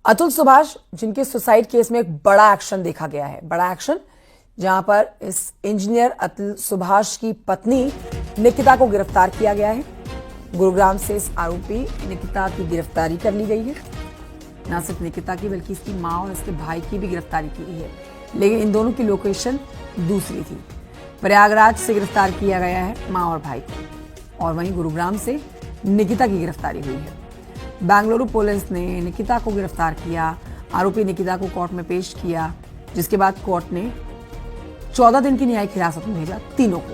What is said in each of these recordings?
अतुल सुभाष जिनके suicide case में एक बड़ा एक्शन देखा गया है, बड़ा एक्शन जहां पर इस इंजीनियर अतुल सुभाष की पत्नी निकिता को गिरफ्तार किया गया है। गुरुग्राम से इस आरोपी निकिता की गिरफ्तारी कर ली गई है। न सिर्फ निकिता की बल्कि इसकी मां और इसके भाई की भी गिरफ्तारी की गई है, लेकिन इन दोनों की लोकेशन दूसरी थी। प्रयागराज से गिरफ्तार किया गया है मां और भाई को, और वहीं गुरुग्राम से निकिता की गिरफ्तारी हुई है। बेंगलुरु पुलिस ने निकिता को गिरफ्तार किया, आरोपी निकिता को कोर्ट में पेश किया, जिसके बाद कोर्ट ने 14 दिन की न्यायिक हिरासत में भेजा तीनों को।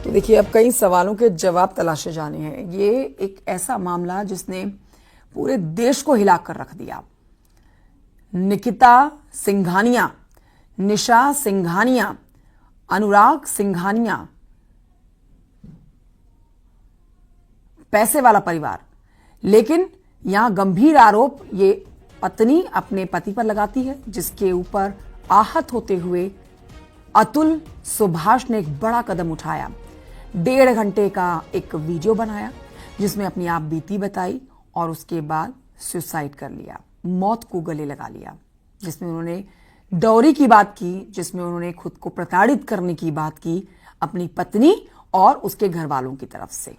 तो देखिए, अब कई सवालों के जवाब तलाशे जाने हैं। ये एक ऐसा मामला जिसने पूरे देश को हिला कर रख दिया। निकिता सिंघानिया, निशा सिंघानिया, अनुराग सिंघानिया, पैसे वाला परिवार। लेकिन यहां गंभीर आरोप ये पत्नी अपने पति पर लगाती है, जिसके ऊपर आहत होते हुए अतुल सुभाष ने एक बड़ा कदम उठाया। 1.5 घंटे का एक वीडियो बनाया जिसमें अपनी आप बीती बताई और उसके बाद सुसाइड कर लिया, मौत को गले लगा लिया, जिसमें उन्होंने डॉरी की बात की, जिसमें उन्होंने खुद को प्रताड़ित करने की बात की अपनी पत्नी और उसके घर वालों की तरफ से।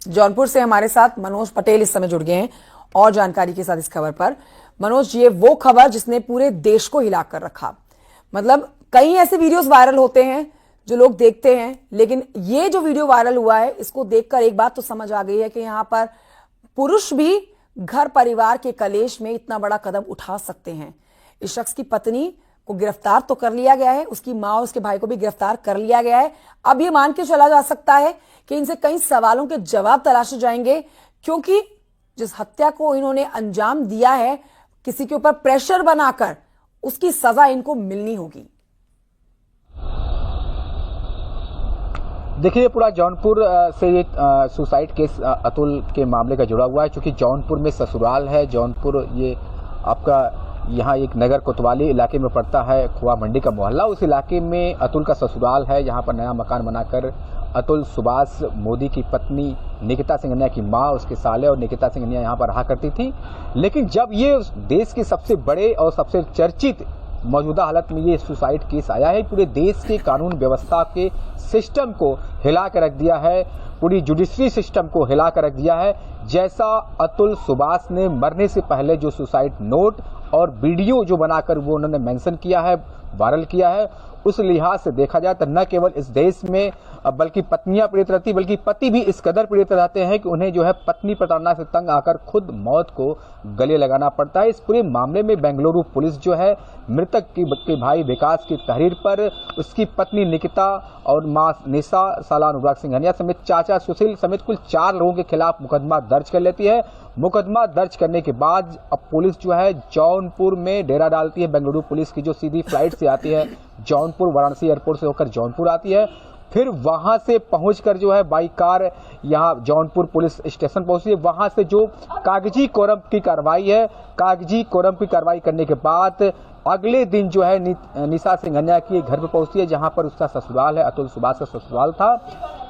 जौनपुर से हमारे साथ मनोज पटेल इस समय जुड़ गए हैं और जानकारी के साथ इस खबर पर। मनोज, ये वो खबर जिसने पूरे देश को हिला कर रखा। मतलब कई ऐसे वीडियोस वायरल होते हैं जो लोग देखते हैं, लेकिन ये जो वीडियो वायरल हुआ है, इसको देखकर एक बात तो समझ आ गई है कि यहां पर पुरुष भी घर परिवार के कलेश में इतना बड़ा कदम उठा सकते हैं। इस शख्स की पत्नी को गिरफ्तार तो कर लिया गया है, उसकी मां और उसके भाई को भी गिरफ्तार कर लिया गया है। अब ये मान के चला जा सकता है कि इनसे कई सवालों के जवाब तलाशे जाएंगे, क्योंकि जिस हत्या को इन्होंने अंजाम दिया है किसी के ऊपर प्रेशर बनाकर, उसकी सजा इनको मिलनी होगी। देखिए, पूरा जौनपुर से ये सुसाइड केस अतुल के मामले का जुड़ा हुआ है, क्योंकि जौनपुर में ससुराल है। जौनपुर ये आपका यहाँ एक नगर कोतवाली इलाके में पड़ता है, खुआ मंडी का मोहल्ला। उस इलाके में अतुल का ससुराल है। यहाँ पर नया मकान बनाकर अतुल सुभाष मोदी की पत्नी निकिता सिंघानिया की माँ, उसके साले और निकिता सिंघानिया यहाँ पर रहा करती थी। लेकिन जब ये देश के सबसे बड़े और सबसे चर्चित मौजूदा हालत में ये सुसाइड केस आया है, पूरे देश के कानून व्यवस्था के सिस्टम को हिला कर रख दिया है, पूरी जुडिशरी सिस्टम को हिला कर रख दिया है। जैसा अतुल सुभाष ने मरने से पहले जो सुसाइड नोट और वीडियो जो बनाकर वो उन्होंने मेंशन किया है, वायरल किया है, उस लिहाज से देखा जाए तो न केवल इस देश में बल्कि पत्नियां पीड़ित रहती, बल्कि पति भी इस कदर पीड़ित रहते हैं कि उन्हें जो है पत्नी प्रताड़ना से तंग आकर खुद मौत को गले लगाना पड़ता है। इस पूरे मामले में बेंगलुरु पुलिस जो है मृतक के भाई विकास की तहरीर पर उसकी पत्नी निकिता और मां निशा, साला अनुराग सिंघानिया समेत चाचा सुशील समेत कुल 4 लोगों के खिलाफ मुकदमा दर्ज कर लेती है। मुकदमा दर्ज करने के बाद अब पुलिस जो है जौनपुर में डेरा डालती है। बेंगलुरु पुलिस की जो सीधी फ्लाइट से आती है जौनपुर, वाराणसी एयरपोर्ट से होकर जौनपुर आती है, फिर वहां से पहुंचकर जो है बाई कार यहाँ जौनपुर पुलिस स्टेशन पहुंचती है। वहां से जो कागजी कोरम की कार्रवाई है, कागजी कोरम की कार्रवाई करने के बाद अगले दिन जो है निशा सिंघानिया के घर पर पहुंचती है, जहां पर उसका ससुराल है, अतुल सुभाष का ससुराल था।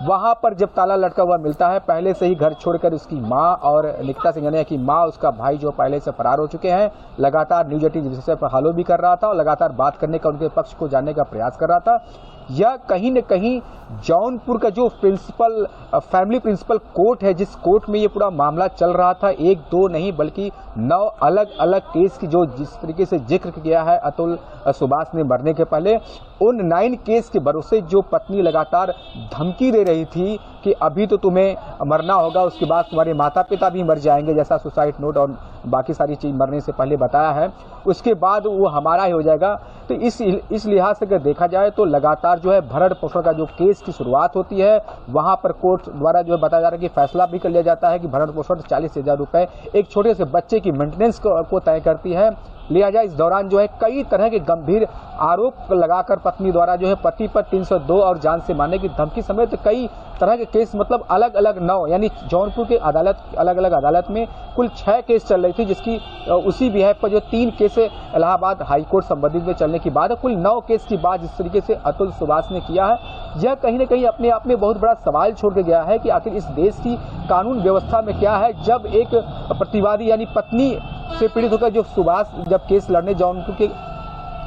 वहां पर जब ताला लटका हुआ मिलता है, पहले से ही घर छोड़कर उसकी मां और निकिता सिंघानिया की मां, उसका भाई जो पहले से फरार हो चुके हैं, लगातार न्यूज 18 विषय पर फॉलो भी कर रहा था और लगातार बात करने का, उनके पक्ष को जानने का प्रयास कर रहा था। यह कहीं न कहीं जौनपुर का जो प्रिंसिपल फैमिली प्रिंसिपल कोर्ट है, जिस कोर्ट में ये पूरा मामला चल रहा था, 1-2 नहीं बल्कि 9 अलग अलग केस की जो जिस तरीके से जिक्र किया है अतुल सुभाष ने मरने के पहले, उन 9 केस के भरोसे जो पत्नी लगातार धमकी दे रही थी कि अभी तो तुम्हें मरना होगा, उसके बाद तुम्हारे माता पिता भी मर जाएंगे, जैसा सुसाइड नोट और बाकी सारी चीज मरने से पहले बताया है, उसके बाद वो हमारा ही हो जाएगा। तो इस लिहाज से अगर देखा जाए तो लगातार जो है भरण पोषण का जो केस की शुरुआत होती है, वहां पर कोर्ट द्वारा जो है बताया जा रहा है कि फैसला भी कर लिया जाता है कि भरण पोषण 40,000 रुपए एक छोटे से बच्चे की मेंटेनेंस को तय करती है, लिया जाए। इस दौरान जो है कई तरह के गंभीर आरोप लगाकर पत्नी द्वारा जो है पति पर 302 और जान से मारने की धमकी समेत कई तरह के केस मतलब अलग अलग 9 यानी जौनपुर के अदालत अलग अलग अदालत में कुल 6 केस चल रही थी, जिसकी उसी बिहाफ पर जो 3 केस इलाहाबाद हाईकोर्ट संबंधित में चलने की बात है। कुल 9 केस की बात जिस तरीके से अतुल सुभाष ने किया है, यह कहीं न कहीं अपने आप में बहुत बड़ा सवाल छोड़ के गया है कि आखिर इस देश की कानून व्यवस्था में क्या है। जब एक प्रतिवादी यानी पत्नी से पीड़ित होकर जो सुभाष जब केस लड़ने जौनपुर के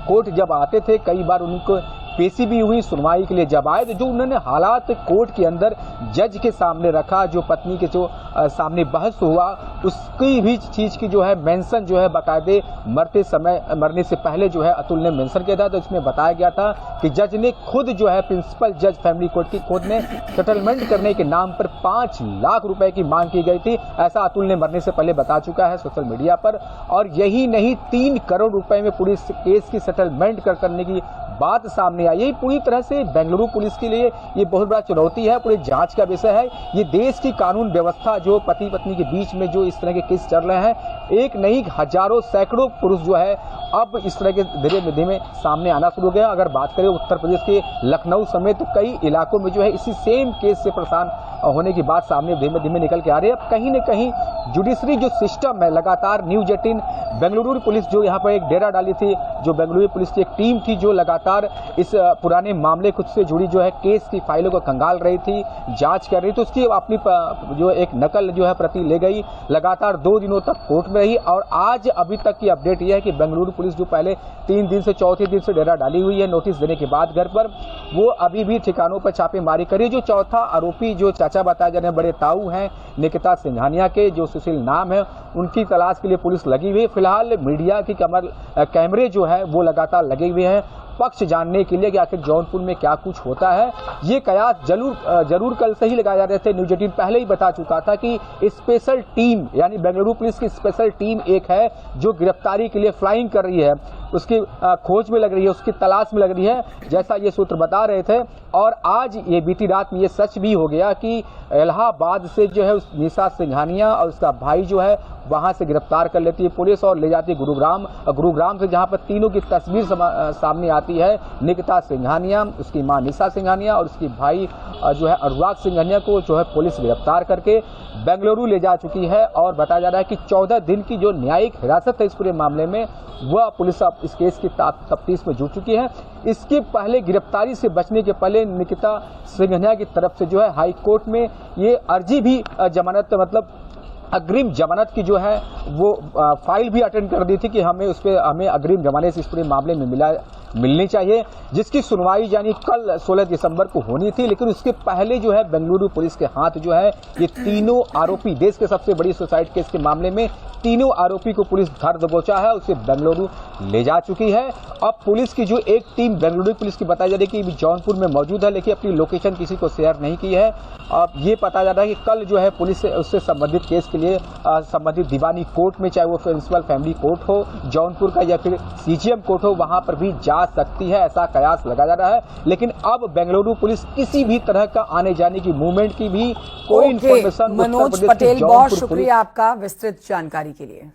कोर्ट जब आते थे, कई बार उनको पेशी भी हुई, सुनवाई के लिए जब आए तो जो उन्होंने हालात कोर्ट के अंदर जज के सामने रखा, जो पत्नी के जो सामने बहस हुआ, उसकी भी चीज की जो है मेंशन जो है बाकायदे मरने से पहले जो है अतुल ने मेंशन किया था। तो इसमें बताया गया था कि जज ने खुद जो है प्रिंसिपल जज फैमिली कोर्ट की खुद ने सेटलमेंट करने के नाम पर 5 लाख रुपए की मांग की गई थी। ऐसा अतुल ने मरने से पहले बता चुका है सोशल मीडिया पर। और यही नहीं, 3 करोड़ रुपए में पूरी केस की सेटलमेंट करने की बात सामने आई। यही पूरी तरह से बेंगलुरु पुलिस के लिए ये बहुत बड़ा चुनौती है, पूरी जांच का विषय है। ये देश की कानून व्यवस्था जो पति पत्नी के बीच में जो इस तरह के केस चल रहे हैं, एक नहीं हजारों सैकड़ों पुरुष जो है अब इस तरह के धीरे धीरे सामने आना शुरू हो गया। अगर बात करें उत्तर प्रदेश के लखनऊ समेत तो कई इलाकों में जो है इसी सेम केस से परेशान होने की बात सामने धीमे धीमे निकल के आ रही है। अब कहीं न कहीं जुडिशरी जो सिस्टम है, लगातार न्यूज़ 18 बेंगलुरु पुलिस जो यहाँ पर एक डेरा डाली थी, जो बेंगलुरु पुलिस की एक टीम थी जो लगातार इस पुराने मामले खुद से जुड़ी जो है केस की फाइलों को खंगाल रही थी, जांच कर रही थी, उसकी अपनी जो एक नकल जो है प्रति ले गई, लगातार 2 दिनों तक कोर्ट में रही। और आज अभी तक की अपडेट यह है कि बेंगलुरु पुलिस जो पहले 3 दिन से चौथे दिन से डेरा डाली हुई है नोटिस देने के बाद घर पर, वो अभी भी ठिकानों पर छापेमारी करी। जो चौथा आरोपी जो चाचा बताए जा रहे हैं, बड़े ताऊ हैं निकिता सिंघानिया के, जो सुशील नाम है, उनकी तलाश के लिए पुलिस लगी हुई है। फिलहाल मीडिया की कैमरे जो है वो लगातार लगे हुए हैं पक्ष जानने के लिए कि आखिर जौनपुर में क्या कुछ होता है। ये कयास जरूर कल से ही लगाए जा रहे थे। न्यूज़ 18 पहले ही बता चुका था कि स्पेशल टीम यानी बेंगलुरु पुलिस की स्पेशल टीम एक है जो गिरफ्तारी के लिए फ्लाइंग कर रही है, उसकी खोज में लग रही है, उसकी तलाश में लग रही है, जैसा ये सूत्र बता रहे थे। और आज ये बीती रात में ये सच भी हो गया कि इलाहाबाद से जो है उस निशा सिंघानिया और उसका भाई जो है वहां से गिरफ्तार कर लेती है पुलिस और ले जाती है गुरुग्राम से, जहां पर तीनों की तस्वीर सामने आती है। निकिता सिंघानिया, उसकी मां निशा सिंघानिया और उसकी भाई जो है अनुराग सिंघानिया को जो है पुलिस गिरफ्तार करके बेंगलुरु ले जा चुकी है। और बताया जा रहा है कि 14 दिन की जो न्यायिक हिरासत है इस पूरे मामले में, वह पुलिस अब इस केस की तफ्तीश में जुट चुकी है। इसके पहले गिरफ्तारी से बचने के पहले निकिता सिंघानिया की तरफ से जो है हाई कोर्ट में ये अर्जी भी जमानत मतलब अग्रिम जमानत की जो है वो फाइल भी अटेंड कर दी थी कि हमें अग्रिम जमानत इस पूरे मामले में मिलनी चाहिए, जिसकी सुनवाई यानी कल 16 दिसंबर को होनी थी। लेकिन उसके पहले जो है बेंगलुरु पुलिस के हाथ जो है ये तीनों आरोपी, देश के सबसे बड़ी सुसाइड केस के मामले में तीनों आरोपी को पुलिस धर दबोचा है, उसे बेंगलुरु ले जा चुकी है। अब पुलिस की जो एक टीम बेंगलुरु पुलिस की बताई जा रही है कि जौनपुर में मौजूद है, लेकिन अपनी लोकेशन किसी को शेयर नहीं की है। अब ये पता जा रहा है कि कल जो है पुलिस उससे संबंधित केस के लिए संबंधित दीवानी कोर्ट में, चाहे वो प्रिंसिपल फैमिली कोर्ट हो जौनपुर का या फिर सीजीएम कोर्ट हो, वहां पर भी जा सकती है, ऐसा कयास लगा जा रहा है। लेकिन अब बेंगलुरु पुलिस किसी भी तरह का आने जाने की मूवमेंट की भी कोई इंफॉर्मेशन मनोज पटेल, बहुत शुक्रिया आपका विस्तृत जानकारी के लिए।